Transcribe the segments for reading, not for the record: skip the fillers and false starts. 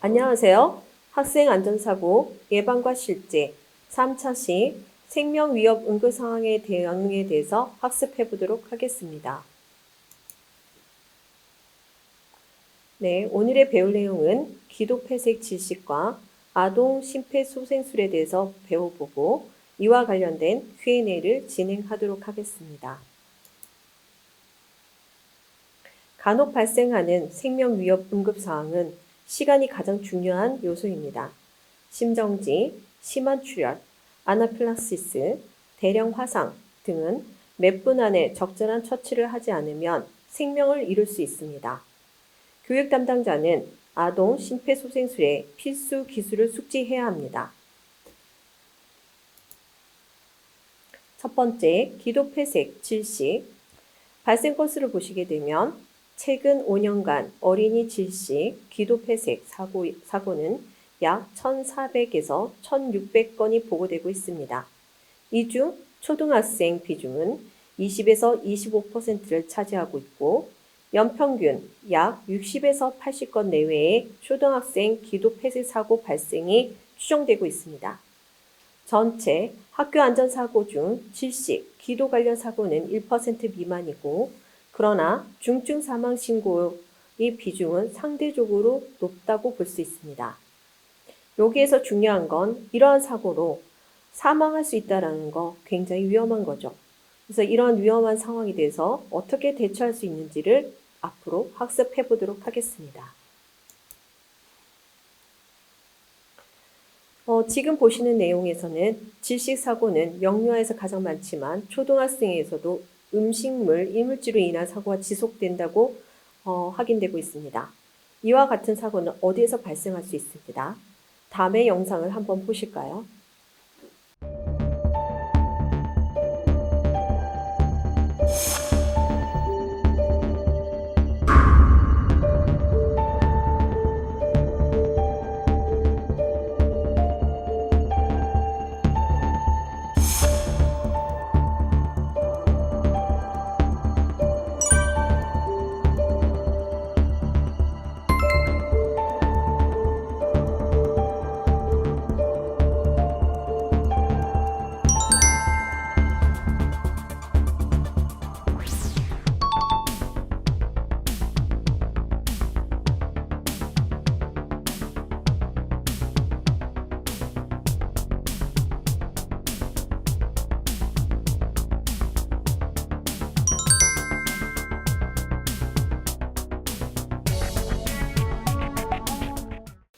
안녕하세요. 학생 안전사고 예방과 실제 3차 시 생명 위협 응급 상황에 대응에 대해서 학습해 보도록 하겠습니다. 네, 오늘의 배울 내용은 기도폐색 질식과 아동 심폐소생술에 대해서 배워보고 이와 관련된 Q&A를 진행하도록 하겠습니다. 간혹 발생하는 생명 위협 응급 상황은 시간이 가장 중요한 요소입니다. 심정지, 심한 출혈, 아나필락시스, 대령 화상 등은 몇 분 안에 적절한 처치를 하지 않으면 생명을 잃을 수 있습니다. 교육 담당자는 아동 심폐소생술의 필수 기술을 숙지해야 합니다. 첫 번째, 기도폐색, 질식. 발생 건수를 보시게 되면 최근 5년간 어린이 질식, 기도폐색 사고는 약 1,400에서 1,600건이 보고되고 있습니다. 이 중 초등학생 비중은 20에서 25%를 차지하고 있고 연평균 약 60에서 80건 내외의 초등학생 기도폐색 사고 발생이 추정되고 있습니다. 전체 학교 안전사고 중 질식, 기도 관련 사고는 1% 미만이고 그러나 중증 사망 신고의 비중은 상대적으로 높다고 볼 수 있습니다. 여기에서 중요한 건 이러한 사고로 사망할 수 있다는 거 굉장히 위험한 거죠. 그래서 이런 위험한 상황에 대해서 어떻게 대처할 수 있는지를 앞으로 학습해 보도록 하겠습니다. 지금 보시는 내용에서는 질식 사고는 영유아에서 가장 많지만 초등학생에서도 음식물, 이물질로 인한 사고가 지속된다고 확인되고 있습니다. 이와 같은 사고는 어디에서 발생할 수 있습니다. 다음의 영상을 한번 보실까요?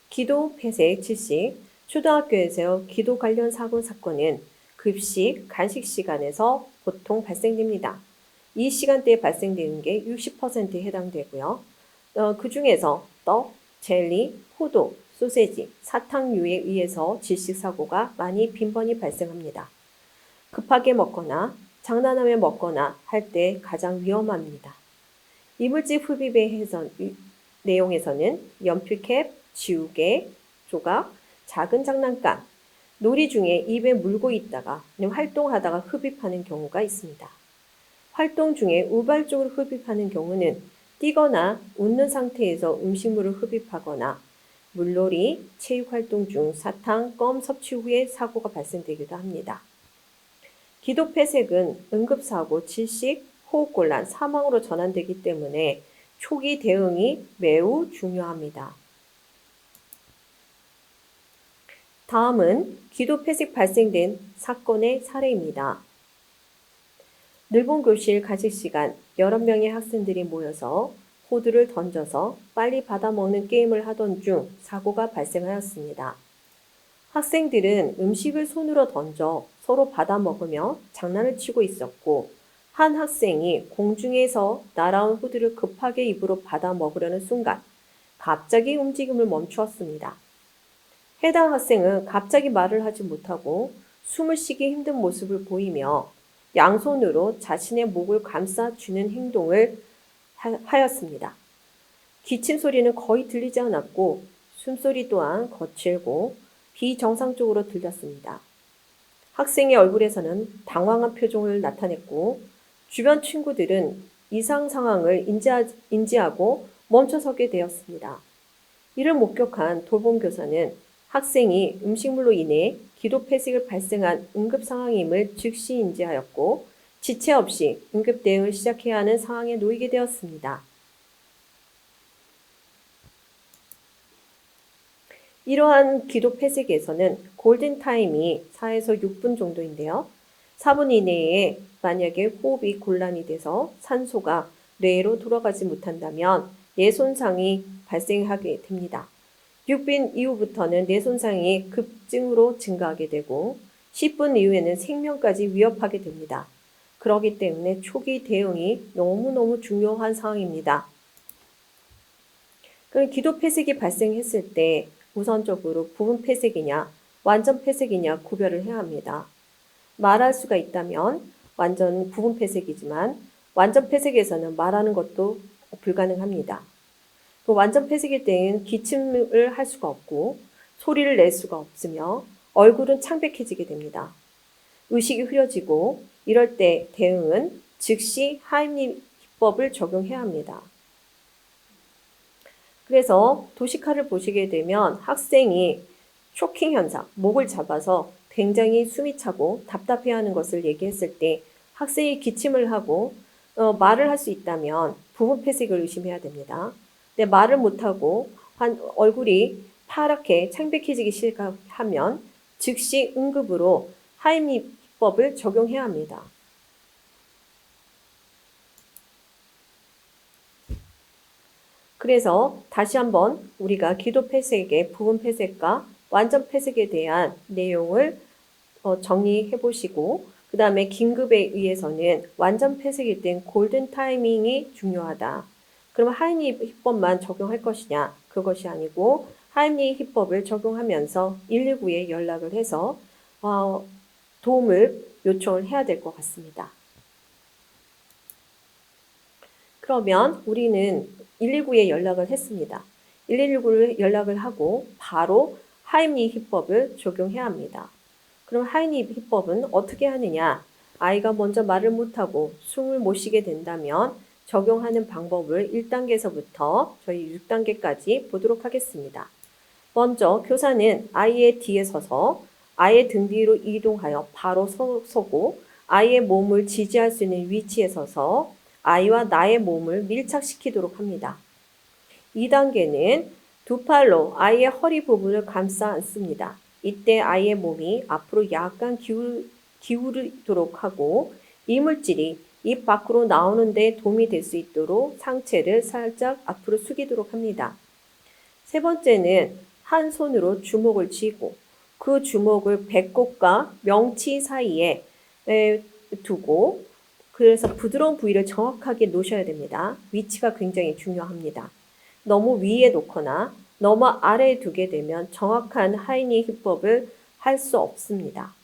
기도 폐색, 질식, 초등학교에서 기도 관련 사고 사건은 급식, 간식 시간에서 보통 발생됩니다. 이 시간대에 발생되는 게 60%에 해당되고요. 그 중에서 떡, 젤리, 포도, 소세지, 사탕류에 의해서 질식 사고가 많이 빈번히 발생합니다. 급하게 먹거나 장난하며 먹거나 할 때 가장 위험합니다. 이물질 흡입의 내용에서는 연필캡, 지우개, 조각, 작은 장난감, 놀이 중에 입에 물고 있다가 활동하다가 흡입하는 경우가 있습니다. 활동 중에 우발적으로 흡입하는 경우는 뛰거나 웃는 상태에서 음식물을 흡입하거나 물놀이, 체육활동 중 사탕, 껌 섭취 후에 사고가 발생되기도 합니다. 기도폐색은 응급사고, 질식, 호흡곤란, 사망으로 전환되기 때문에 초기 대응이 매우 중요합니다. 다음은 기도폐색 발생된 사건의 사례입니다. 넓은 교실 간식 시간 여러 명의 학생들이 모여서 호두를 던져서 빨리 받아먹는 게임을 하던 중 사고가 발생하였습니다. 학생들은 음식을 손으로 던져 서로 받아먹으며 장난을 치고 있었고 한 학생이 공중에서 날아온 호두를 급하게 입으로 받아먹으려는 순간 갑자기 움직임을 멈추었습니다. 해당 학생은 갑자기 말을 하지 못하고 숨을 쉬기 힘든 모습을 보이며 양손으로 자신의 목을 감싸 쥐는 행동을 하였습니다. 기침 소리는 거의 들리지 않았고 숨소리 또한 거칠고 비정상적으로 들렸습니다. 학생의 얼굴에서는 당황한 표정을 나타냈고 주변 친구들은 이상 상황을 인지하고 멈춰서게 되었습니다. 이를 목격한 돌봄교사는 학생이 음식물로 인해 기도폐색을 발생한 응급 상황임을 즉시 인지하였고 지체 없이 응급 대응을 시작해야 하는 상황에 놓이게 되었습니다. 이러한 기도폐색에서는 골든타임이 4에서 6분 정도인데요. 4분 이내에 만약에 호흡이 곤란이 돼서 산소가 뇌로 돌아가지 못한다면 뇌 손상이 발생하게 됩니다. 6분 이후부터는 뇌 손상이 급증으로 증가하게 되고 10분 이후에는 생명까지 위협하게 됩니다. 그렇기 때문에 초기 대응이 너무너무 중요한 상황입니다. 그럼 기도 폐색이 발생했을 때 우선적으로 부분 폐색이냐 완전 폐색이냐 구별을 해야 합니다. 말할 수가 있다면 완전 부분 폐색이지만 완전 폐색에서는 말하는 것도 불가능합니다. 그 완전 폐색일 때는 기침을 할 수가 없고 소리를 낼 수가 없으며 얼굴은 창백해지게 됩니다. 의식이 흐려지고 이럴 때 대응은 즉시 하임리 기법을 적용해야 합니다. 그래서 도시카를 보시게 되면 학생이 쇼킹 현상, 목을 잡아서 굉장히 숨이 차고 답답해하는 것을 얘기했을 때 학생이 기침을 하고 말을 할 수 있다면 부분 폐색을 의심해야 됩니다. 근데 말을 못하고 얼굴이 파랗게 창백해지기 시작하면 즉시 응급으로 하임리법을 적용해야 합니다. 그래서 다시 한번 우리가 기도 폐색의 부분 폐색과 완전 폐색에 대한 내용을 정리해 보시고 그 다음에 긴급에 의해서는 완전 폐색일 땐 골든 타이밍이 중요하다. 그럼 하임리 기법만 적용할 것이냐? 그것이 아니고 하임리 기법을 적용하면서 119에 연락을 해서 도움을 요청을 해야 될 것 같습니다. 그러면 우리는 119에 연락을 했습니다. 119를 연락을 하고 바로 하임리 기법을 적용해야 합니다. 그럼 하임리 기법은 어떻게 하느냐? 아이가 먼저 말을 못하고 숨을 못 쉬게 된다면 적용하는 방법을 1단계에서부터 저희 6단계까지 보도록 하겠습니다. 먼저 교사는 아이의 뒤에 서서 아이의 등 뒤로 이동하여 바로 서고 아이의 몸을 지지할 수 있는 위치에 서서 아이와 나의 몸을 밀착시키도록 합니다. 2단계는 두 팔로 아이의 허리 부분을 감싸 안습니다. 이때 아이의 몸이 앞으로 약간 기울이도록 하고 이물질이 입 밖으로 나오는 데 도움이 될 수 있도록 상체를 살짝 앞으로 숙이도록 합니다. 세 번째는 한 손으로 주먹을 쥐고 그 주먹을 배꼽과 명치 사이에 두고 그래서 부드러운 부위를 정확하게 놓으셔야 됩니다. 위치가 굉장히 중요합니다. 너무 위에 놓거나 너무 아래에 두게 되면 정확한 하임리 기법을 할 수 없습니다.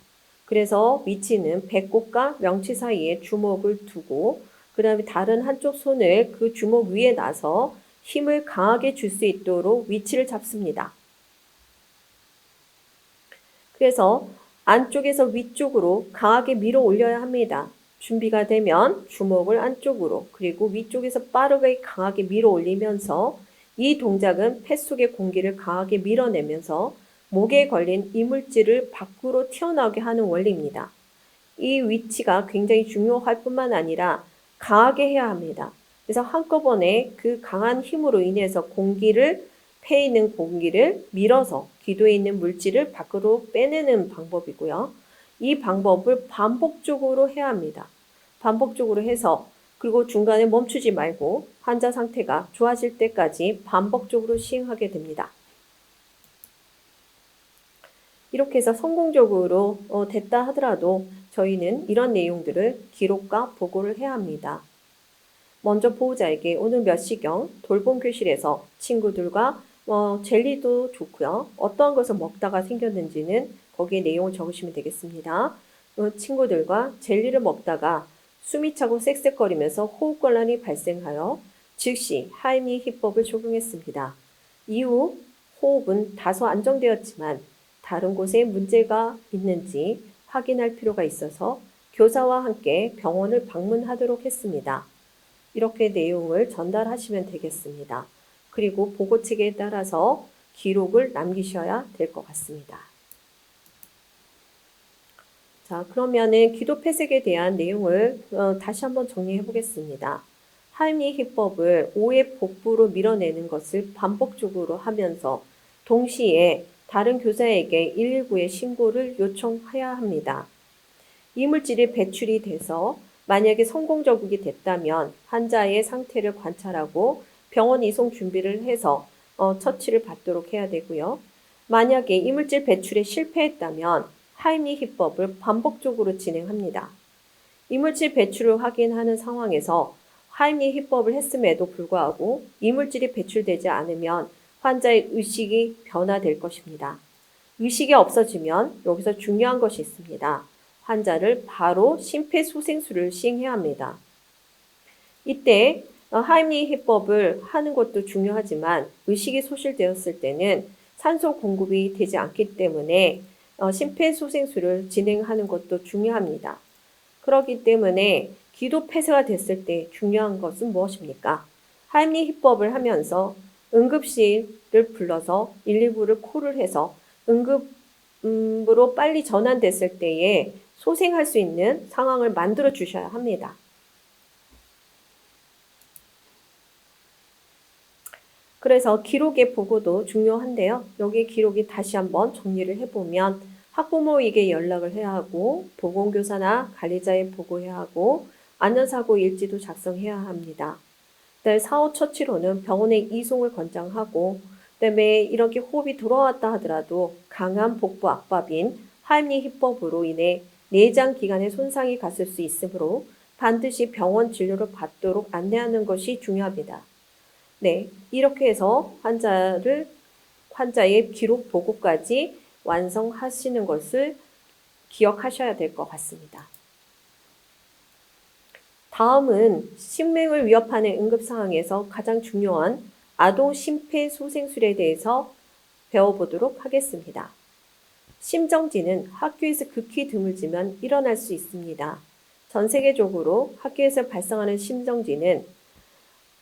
그래서 위치는 배꼽과 명치 사이에 주먹을 두고 그 다음에 다른 한쪽 손을 그 주먹 위에 놔서 힘을 강하게 줄 수 있도록 위치를 잡습니다. 그래서 안쪽에서 위쪽으로 강하게 밀어 올려야 합니다. 준비가 되면 주먹을 안쪽으로 그리고 위쪽에서 빠르게 강하게 밀어 올리면서 이 동작은 폐 속의 공기를 강하게 밀어내면서 목에 걸린 이물질을 밖으로 튀어나오게 하는 원리입니다. 이 위치가 굉장히 중요할 뿐만 아니라 강하게 해야 합니다. 그래서 한꺼번에 그 강한 힘으로 인해서 폐에 있는 공기를 밀어서 기도에 있는 물질을 밖으로 빼내는 방법이고요. 이 방법을 반복적으로 해야 합니다. 반복적으로 해서 그리고 중간에 멈추지 말고 환자 상태가 좋아질 때까지 반복적으로 시행하게 됩니다. 이렇게 해서 성공적으로 됐다 하더라도 저희는 이런 내용들을 기록과 보고를 해야 합니다. 먼저 보호자에게 오늘 몇 시경 돌봄 교실에서 친구들과 젤리도 좋고요. 어떠한 것을 먹다가 생겼는지는 거기에 내용을 적으시면 되겠습니다. 친구들과 젤리를 먹다가 숨이 차고 쌕쌕거리면서 호흡곤란이 발생하여 즉시 하임리 기법을 적용했습니다. 이후 호흡은 다소 안정되었지만 다른 곳에 문제가 있는지 확인할 필요가 있어서 교사와 함께 병원을 방문하도록 했습니다. 이렇게 내용을 전달하시면 되겠습니다. 그리고 보고책에 따라서 기록을 남기셔야 될 것 같습니다. 자, 그러면은 기도 폐색에 대한 내용을 다시 한번 정리해 보겠습니다. 하임리 히법을 5의 복부로 밀어내는 것을 반복적으로 하면서 동시에 다른 교사에게 119에 신고를 요청해야 합니다. 이물질이 배출이 돼서 만약에 성공적이 됐다면 환자의 상태를 관찰하고 병원 이송 준비를 해서 처치를 받도록 해야 되고요. 만약에 이물질 배출에 실패했다면 하임리 히법을 반복적으로 진행합니다. 이물질 배출을 확인하는 상황에서 하임리 히법을 했음에도 불구하고 이물질이 배출되지 않으면 환자의 의식이 변화될 것입니다. 의식이 없어지면 여기서 중요한 것이 있습니다. 환자를 바로 심폐소생술을 시행해야 합니다. 이때 하임리 히법을 하는 것도 중요하지만 의식이 소실되었을 때는 산소 공급이 되지 않기 때문에 심폐소생술을 진행하는 것도 중요합니다. 그렇기 때문에 기도 폐쇄가 됐을 때 중요한 것은 무엇입니까? 하임리 히법을 하면서 응급실을 불러서 119를 콜을 해서 응급으로 빨리 전환됐을 때에 소생할 수 있는 상황을 만들어 주셔야 합니다. 그래서 기록의 보고도 중요한데요. 여기 기록이 다시 한번 정리를 해보면 학부모에게 연락을 해야 하고 보건교사나 관리자에 보고해야 하고 안전사고 일지도 작성해야 합니다. 그다음에 사후 처치로는 병원에 이송을 권장하고 그다음에 이렇게 호흡이 돌아왔다 하더라도 강한 복부 압박인 하임리 히법으로 인해 내장 기관에 손상이 갔을 수 있으므로 반드시 병원 진료를 받도록 안내하는 것이 중요합니다. 네, 이렇게 해서 환자의 기록 보고까지 완성하시는 것을 기억하셔야 될 것 같습니다. 다음은 sinh命을 위협하는 응급 상황에서 가장 중요한 아동 심폐소생술에 대해서 배워보도록 하겠습니다. 심정지는 학교에서 극히 드물지만 일어날 수 있습니다. 전 세계적으로 학교에서 발생하는 심정지는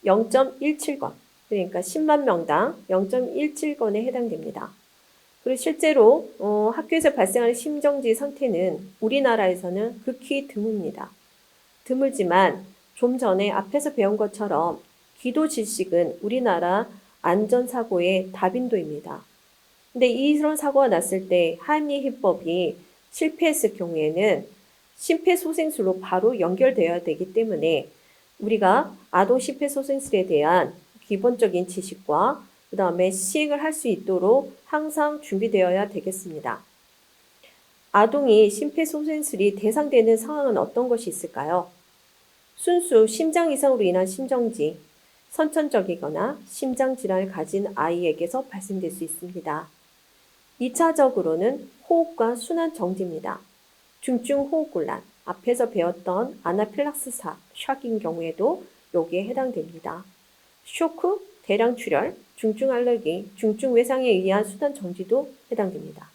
0.17건, 그러니까 10만 명당 0.17건에 해당됩니다. 그리고 실제로 학교에서 발생하는 심정지 상태는 우리나라에서는 극히 드뭅니다. 드물지만 좀 전에 앞에서 배운 것처럼 기도 질식은 우리나라 안전사고의 다빈도입니다. 근데 이런 사고가 났을 때 하임리 히법이 실패했을 경우에는 심폐소생술로 바로 연결되어야 되기 때문에 우리가 아동 심폐소생술에 대한 기본적인 지식과 그 다음에 시행을 할 수 있도록 항상 준비되어야 되겠습니다. 아동이 심폐소생술이 대상되는 상황은 어떤 것이 있을까요? 순수 심장 이상으로 인한 심정지, 선천적이거나 심장질환을 가진 아이에게서 발생될 수 있습니다. 2차적으로는 호흡과 순환 정지입니다. 중증호흡곤란, 앞에서 배웠던 아나필락스 샥인 경우에도 여기에 해당됩니다. 쇼크, 대량출혈, 중증 알레르기, 중증 외상에 의한 순환 정지도 해당됩니다.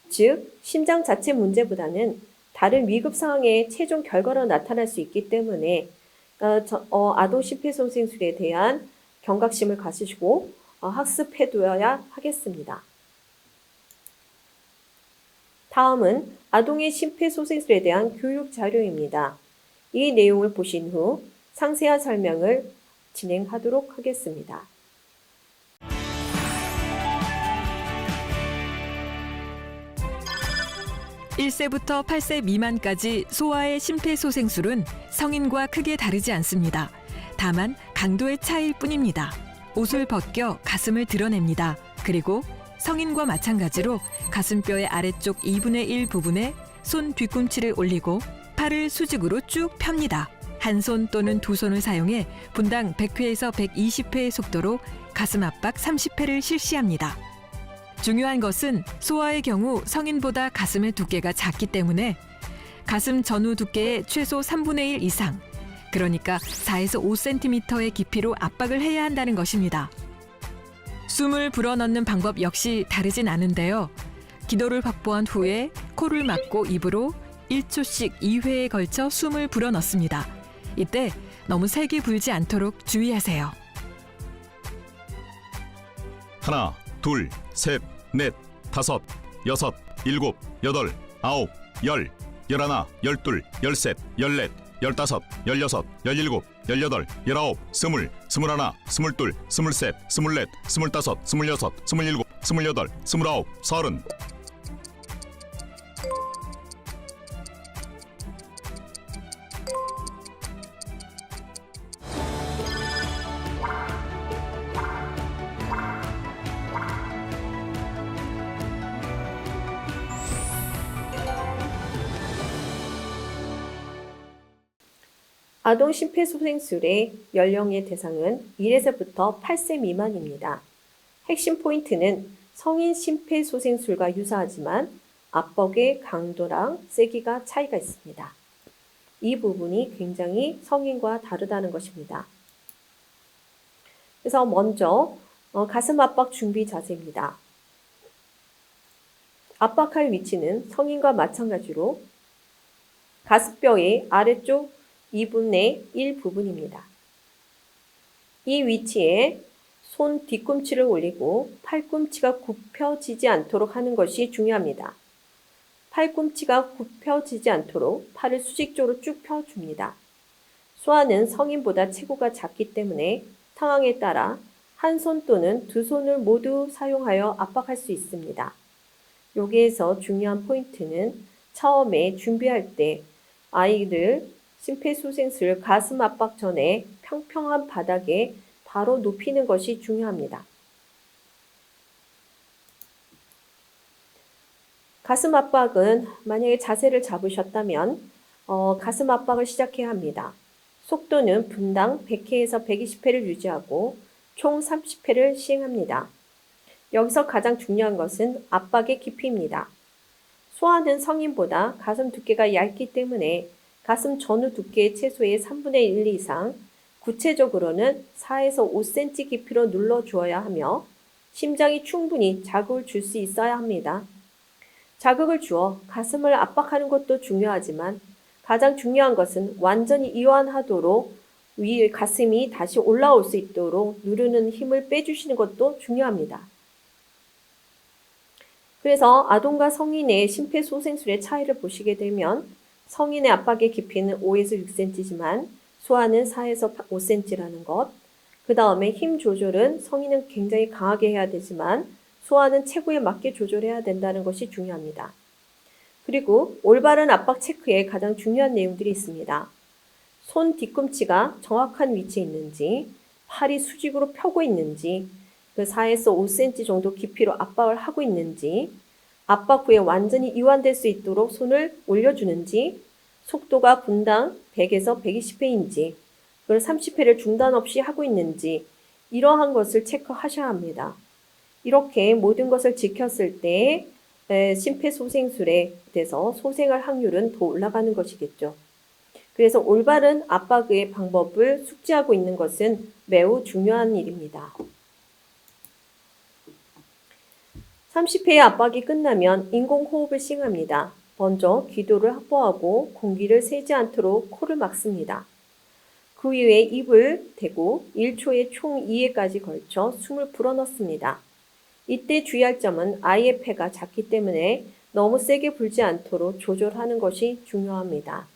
즉, 심장 자체 문제보다는 다른 위급 상황의 최종 결과로 나타날 수 있기 때문에 아동 심폐소생술에 대한 경각심을 가지시고 학습해두어야 하겠습니다. 다음은 아동의 심폐소생술에 대한 교육 자료입니다. 이 내용을 보신 후 상세한 설명을 진행하도록 하겠습니다. (1세부터 8세) 미만까지 소아의 심폐소생술은 성인과 크게 다르지 않습니다. 다만 강도의 차이일 뿐입니다. 옷을 벗겨 가슴을 드러냅니다. 그리고 성인과 마찬가지로 가슴뼈의 아래쪽 2분의 1 부분에 손 뒤꿈치를 올리고 팔을 수직으로 쭉 펴니다. 한 손 또는 두 손을 사용해 분당 100회에서 120회의 속도로 가슴 압박 30회를 실시합니다. 중요한 것은 소아의 경우 성인보다 가슴의 두께가 작기 때문에 가슴 전후 두께의 최소 3분의 1 이상, 그러니까 4에서 5cm의 깊이로 압박을 해야 한다는 것입니다. 숨을 불어넣는 방법 역시 다르진 않은데요. 기도를 확보한 후에 코를 막고 입으로 1초씩 2회에 걸쳐 숨을 불어넣습니다. 이때 너무 세게 불지 않도록 주의하세요. 하나, 둘, 셋, 넷, 다섯, 여섯, 일곱, 여덟, 아홉, 열, 열하나, 열둘, 열셋, 열넷, 열다섯, 열여섯, 열일곱, 열여덟, 열아홉, 스물, 스물하나, 스물둘, 스물셋, 스물넷, 스물다섯, 스물여섯, 스물일곱, 스물여덟, 스물아홉, 서른. 아동 심폐소생술의 연령의 대상은 1에서부터 8세 미만입니다. 핵심 포인트는 성인 심폐소생술과 유사하지만 압박의 강도랑 세기가 차이가 있습니다. 이 부분이 굉장히 성인과 다르다는 것입니다. 그래서 먼저 가슴 압박 준비 자세입니다. 압박할 위치는 성인과 마찬가지로 가슴뼈의 아래쪽 2분의 1 부분입니다. 이 위치에 손 뒤꿈치를 올리고 팔꿈치가 굽혀지지 않도록 하는 것이 중요합니다. 팔꿈치가 굽혀지지 않도록 팔을 수직적으로 쭉 펴줍니다. 소아는 성인보다 체구가 작기 때문에 상황에 따라 한 손 또는 두 손을 모두 사용하여 압박할 수 있습니다. 여기에서 중요한 포인트는 처음에 준비할 때 아이를 심폐소생술 가슴 압박 전에 평평한 바닥에 바로 눕히는 것이 중요합니다. 가슴 압박은 만약에 자세를 잡으셨다면 가슴 압박을 시작해야 합니다. 속도는 분당 100회에서 120회를 유지하고 총 30회를 시행합니다. 여기서 가장 중요한 것은 압박의 깊이입니다. 소아는 성인보다 가슴 두께가 얇기 때문에 가슴 전후 두께의 최소의 3분의 1 이상, 구체적으로는 4에서 5cm 깊이로 눌러주어야 하며 심장이 충분히 자극을 줄 수 있어야 합니다. 자극을 주어 가슴을 압박하는 것도 중요하지만 가장 중요한 것은 완전히 이완하도록 가슴이 다시 올라올 수 있도록 누르는 힘을 빼주시는 것도 중요합니다. 그래서 아동과 성인의 심폐소생술의 차이를 보시게 되면 성인의 압박의 깊이는 5에서 6cm지만 소아는 4에서 5cm라는 것. 그 다음에 힘 조절은 성인은 굉장히 강하게 해야 되지만 소아는 체구에 맞게 조절해야 된다는 것이 중요합니다. 그리고 올바른 압박 체크에 가장 중요한 내용들이 있습니다. 손 뒤꿈치가 정확한 위치에 있는지, 팔이 수직으로 펴고 있는지, 그 4에서 5cm 정도 깊이로 압박을 하고 있는지, 압박 후에 완전히 이완될 수 있도록 손을 올려주는지, 속도가 분당 100에서 120회인지, 그걸 30회를 중단 없이 하고 있는지, 이러한 것을 체크하셔야 합니다. 이렇게 모든 것을 지켰을 때 심폐소생술에 대해서 소생할 확률은 더 올라가는 것이겠죠. 그래서 올바른 압박의 방법을 숙지하고 있는 것은 매우 중요한 일입니다. 30회의 압박이 끝나면 인공호흡을 시행합니다. 먼저 기도를 확보하고 공기를 새지 않도록 코를 막습니다. 그 이후에 입을 대고 1초에 총 2회까지 걸쳐 숨을 불어넣습니다. 이때 주의할 점은 아이의 폐가 작기 때문에 너무 세게 불지 않도록 조절하는 것이 중요합니다.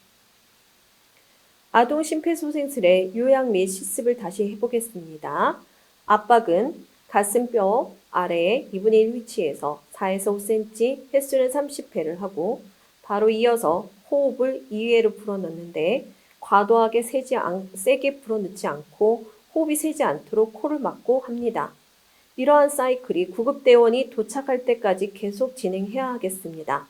아동 심폐소생술의 요약 및 실습을 다시 해보겠습니다. 압박은 가슴뼈 아래에 2분의 1 위치에서 4에서 5cm, 횟수는 30회를 하고 바로 이어서 호흡을 2회로 불어넣는데 과도하게 세게 불어넣지 않고 호흡이 새지 않도록 코를 막고 합니다. 이러한 사이클이 구급대원이 도착할 때까지 계속 진행해야 하겠습니다.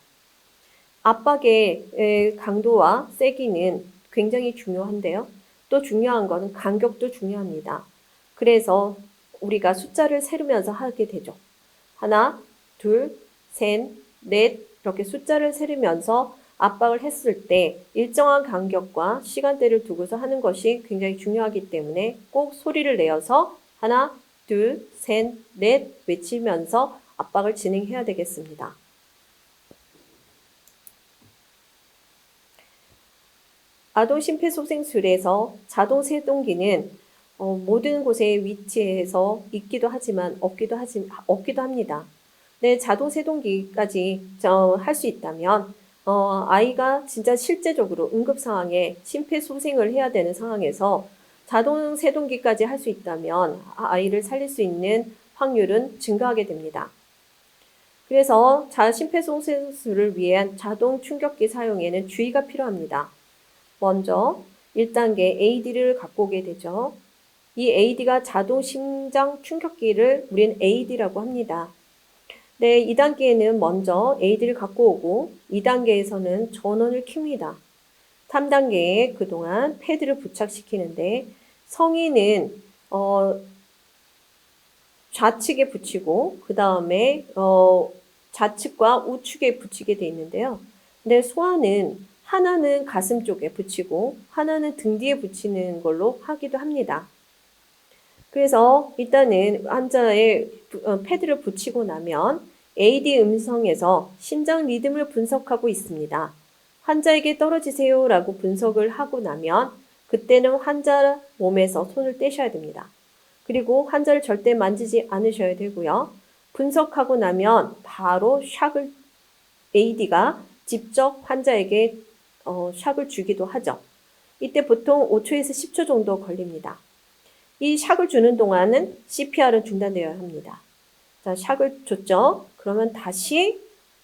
압박의 강도와 세기는 굉장히 중요한데요. 또 중요한 것은 간격도 중요합니다. 그래서 우리가 숫자를 세르면서 하게 되죠. 하나, 둘, 셋, 넷 이렇게 숫자를 세르면서 압박을 했을 때 일정한 간격과 시간대를 두고서 하는 것이 굉장히 중요하기 때문에 꼭 소리를 내어서 하나, 둘, 셋, 넷 외치면서 압박을 진행해야 되겠습니다. 아동 심폐소생술에서 자동 세동기는 모든 곳에 위치해서 있기도 하지만 없기도 합니다. 네, 자동 세동기까지 할 수 있다면 아이가 진짜 실제적으로 응급 상황에 심폐소생을 해야 되는 상황에서 자동 세동기까지 할 수 있다면 아이를 살릴 수 있는 확률은 증가하게 됩니다. 그래서 심폐소생술을 위한 자동 충격기 사용에는 주의가 필요합니다. 먼저 1단계 AED를 갖고 오게 되죠. 이 AED가 자동 심장 충격기를 우리는 AED라고 합니다. 네, 2단계에는 먼저 AED를 갖고 오고 2단계에서는 전원을 켭니다. 3단계에 그동안 패드를 부착시키는데 성인은 좌측에 붙이고 그 다음에 좌측과 우측에 붙이게 되어 있는데요. 근데 소아는 하나는 가슴 쪽에 붙이고 하나는 등 뒤에 붙이는 걸로 하기도 합니다. 그래서 일단은 환자의 패드를 붙이고 나면 AED 음성에서 심장 리듬을 분석하고 있습니다. 환자에게 떨어지세요 라고 분석을 하고 나면 그때는 환자 몸에서 손을 떼셔야 됩니다. 그리고 환자를 절대 만지지 않으셔야 되고요. 분석하고 나면 바로 AED가 직접 환자에게 샥을 주기도 하죠. 이때 보통 5초에서 10초 정도 걸립니다. 이 샥을 주는 동안은 CPR은 중단되어야 합니다. 자, 샥을 줬죠. 그러면 다시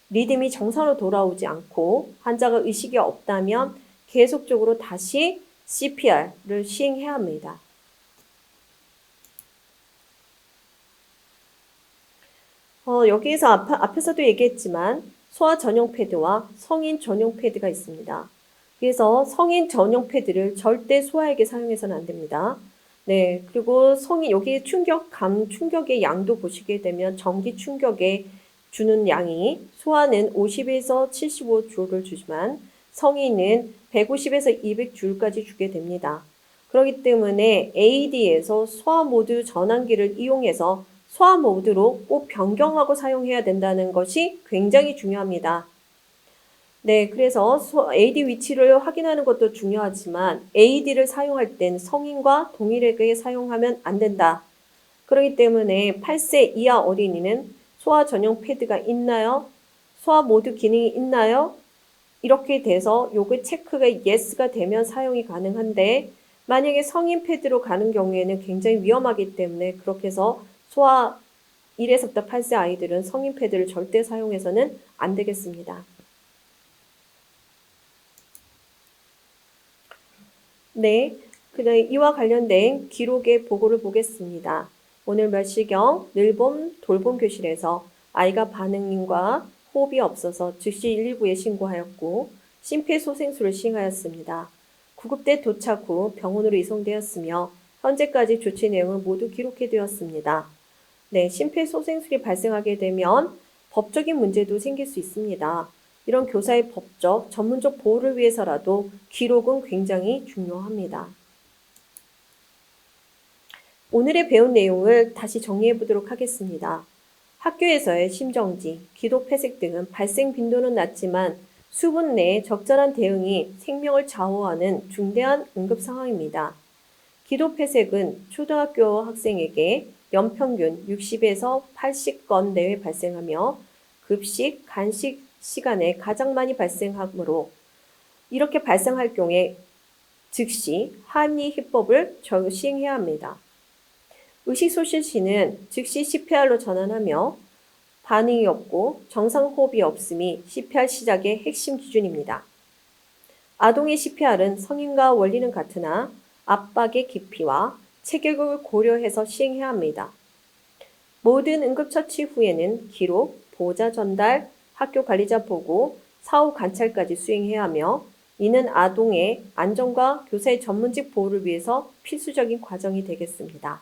리듬이 정상으로 돌아오지 않고 환자가 의식이 없다면 계속적으로 다시 CPR를 시행해야 합니다. 여기에서 앞에서도 얘기했지만 소아 전용 패드와 성인 전용 패드가 있습니다. 그래서 성인 전용 패드를 절대 소아에게 사용해서는 안 됩니다. 네, 그리고 여기 충격의 양도 보시게 되면 전기 충격에 주는 양이 소아는 50에서 75줄을 주지만 성인은 150에서 200줄까지 주게 됩니다. 그렇기 때문에 AED에서 소아 모드 전환기를 이용해서 소아 모드로 꼭 변경하고 사용해야 된다는 것이 굉장히 중요합니다. 네, 그래서 AED 위치를 확인하는 것도 중요하지만 AED를 사용할 땐 성인과 동일하게 사용하면 안 된다. 그렇기 때문에 8세 이하 어린이는 소아 전용 패드가 있나요? 소아 모드 기능이 있나요? 이렇게 돼서 요거 체크가 yes가 되면 사용이 가능한데 만약에 성인 패드로 가는 경우에는 굉장히 위험하기 때문에 그렇게 해서 소아 1에서부터 8세 아이들은 성인 패드를 절대 사용해서는 안 되겠습니다. 네, 그다음 이와 관련된 기록의 보고를 보겠습니다. 오늘 몇 시경 늘봄 돌봄 교실에서 아이가 반응과 호흡이 없어서 즉시 119에 신고하였고 심폐소생술을 시행하였습니다. 구급대 도착 후 병원으로 이송되었으며 현재까지 조치 내용을 모두 기록해두었습니다. 네, 심폐소생술이 발생하게 되면 법적인 문제도 생길 수 있습니다. 이런 교사의 법적, 전문적 보호를 위해서라도 기록은 굉장히 중요합니다. 오늘의 배운 내용을 다시 정리해 보도록 하겠습니다. 학교에서의 심정지, 기도 폐색 등은 발생 빈도는 낮지만 수분 내에 적절한 대응이 생명을 좌우하는 중대한 응급 상황입니다. 기도 폐색은 초등학교 학생에게 연평균 60에서 80건 내외 발생하며 급식, 간식 시간에 가장 많이 발생하므로 이렇게 발생할 경우에 즉시 합리 희법을 시행해야 합니다. 의식소실 시는 즉시 CPR로 전환하며 반응이 없고 정상 호흡이 없음이 CPR 시작의 핵심 기준입니다. 아동의 CPR은 성인과 원리는 같으나 압박의 깊이와 체격을 고려해서 시행해야 합니다. 모든 응급처치 후에는 기록, 보호자 전달, 학교 관리자 보고, 사후 관찰까지 수행해야 하며 이는 아동의 안전과 교사의 전문직 보호를 위해서 필수적인 과정이 되겠습니다.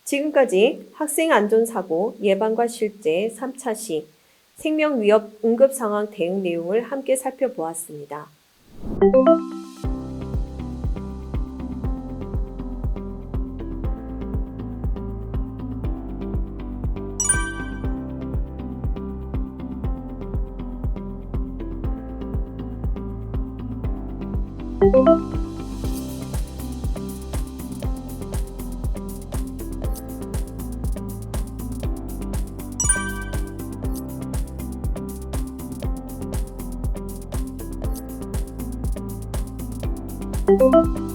지금까지 학생안전사고 예방과 실제 3차 시 생명위협 응급상황 대응 내용을 함께 살펴보았습니다. 네.